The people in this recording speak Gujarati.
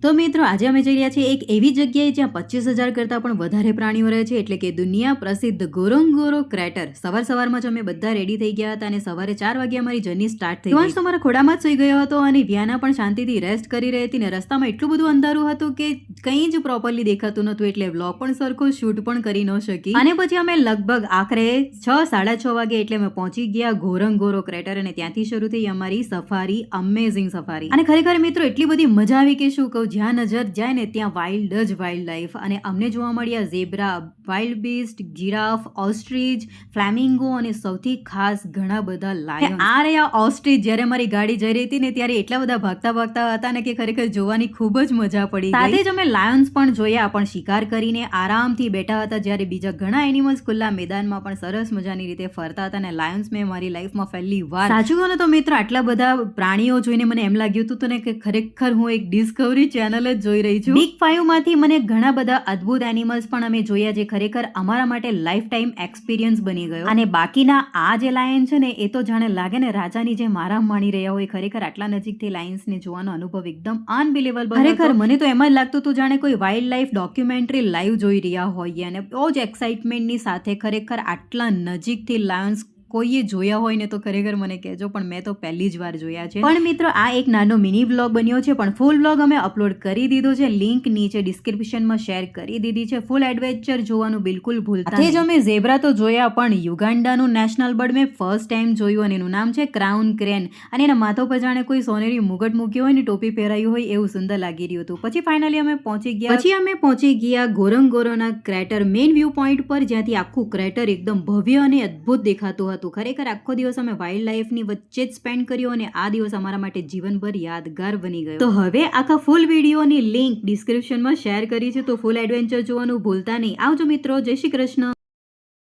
તો મિત્રો આજે અમે જઈ રહ્યા છીએ એક એવી જગ્યાએ જ્યાં 25,000 કરતાં પણ વધારે પ્રાણીઓ રહે છે, એટલે કે દુનિયા પ્રસિદ્ધ ગોરોન્ગોરો ક્રેટર. સવારમાં જ અમે બધા રેડી થઈ ગયા હતા અને સવારે 4 વાગે અમારી જર્ની સ્ટાર્ટ થઈ. દિવસ તો મારા ખોડામાં જ સૂઈ ગયો હતો અને વિયાના પણ શાંતિથી રેસ્ટ કરી રહી હતી ને રસ્તામાં એટલું બધું અંધારું હતું કે કંઈ જ પ્રોપરલી દેખાતું નહોતું, એટલે વ્લોગ પણ સરખો શૂટ પણ કરી ન શકી. અને પછી અમે લગભગ આખરે 6-6:30 વાગે એટલે અમે પહોંચી ગયા ગોરોન્ગોરો ક્રેટર અને ત્યાંથી શરૂ થઈ અમારી સફારી, અમેઝિંગ સફારી. અને ખરેખર મિત્રો એટલી બધી મજા આવી કે શું કહું. જ્યાં નજર જાય ને ત્યાં વાઇલ્ડ જ વાઇલ્ડ લાઈફ. અને અમને જોવા મળ્યા zebra, wild Beast, giraffe, ostrich, flamingo અને સૌથી ખાસ ઘણા બધા લાયન. આ રહ્યા ઓસ્ટ્રીચ. જ્યારે મારી ગાડી જઈ રહી હતી ને ત્યારે એટલા બધા ભાગતા હતા ને કે ખરેખર જોવાની ખૂબ જ મજા પડી. સાથે જ અમે લાયન્સ પણ જોયા, પણ શિકાર કરીને આરામથી બેઠા હતા, જ્યારે બીજા ઘણા એનિમલ્સ ખુલ્લા મેદાનમાં પણ સરસ મજાની રીતે ફરતા હતા. અને લાયન્સ મેં મારી લાઈફમાં પહેલી વાર સાચું કહું તો મિત્રો આટલા બધા પ્રાણીઓ જોઈને મને એમ લાગ્યું હતું ને કે ખરેખર હું એક ડિસ્કવરી ચેનલ જ જોઈ રહી છું. બિગ 5 માંથી મને ઘણા બધા અદ્ભુત એનિમલ્સ પણ અમે જોયા જે ખરેખર અમારા માટે લાઈફ ટાઈમ એક્સપિરિયન્સ બની ગયો. અને બાકીના આ જે લાયન છે ને એ તો જાણે લાગે ને રાજાની જેમ આરામ માણી રહ્યા હોય. ખરેખર આટલા નજીકથી લાયન્સને જોવાનો અનુભવ એકદમ અનબિલીવેબલ. ખરેખર મને તો એમ જ લાગતું હતું જાણે કોઈ વાઇલ્ડ લાઈફ ડોક્યુમેન્ટરી લાઈવ જોઈ રહ્યા હોઈએ. અને બહુ જ એક્સાઇટમેન્ટની સાથે ખરેખર આટલા નજીકથી લાયન્સ કોઈએ જોયા હોય ને તો ખરેખર મને કહેજો, પણ મેં તો પહેલી જ વાર જોયા છે. પણ મિત્રો આ એક નાનો મિની વ્લોગ બન્યો છે, પણ ફૂલ વ્લોગ અમે અપલોડ કરી દીધો છે. લિંક નીચે ડિસ્ક્રિપ્શનમાં શેર કરી દીધી છે. ફૂલ એડવેન્ચર જોવાનું બિલકુલ ભૂલતા નહીં. અમે ઝેબ્રા તો જોયા, પણ યુગાન્ડાનું નેશનલ બર્ડ મેં ફર્સ્ટ ટાઈમ જોયું અને એનું નામ છે ક્રાઉન ક્રેન. અને એના માથા પર જાણે કોઈ સોનેરી મુગટ મૂક્યો હોય ને ટોપી પહેરાયું હોય એવું સુંદર લાગી રહ્યું હતું. પછી ફાઇનલી અમે પહોંચી ગયા ગોરોન્ગોરોના ક્રેટર મેઇન વ્યૂ પોઈન્ટ પર, જ્યાંથી આખું ક્રેટર એકદમ ભવ્ય અને અદ્ભુત દેખાતું હતું. ખરેખર આખો દિવસ અમે વાઇલ્ડ લાઈફની વચ્ચે જ સ્પેન્ડ કર્યો અને આ દિવસ અમારા માટે જીવનભર યાદગાર બની ગયો. તો હવે આખા ફૂલ વિડીયોની લિંક ડિસ્ક્રિપ્શનમાં શેર કરી છે, તો ફૂલ એડવેન્ચર જોવાનું ભૂલતા નહીં. આવજો મિત્રો, જય શ્રી કૃષ્ણ.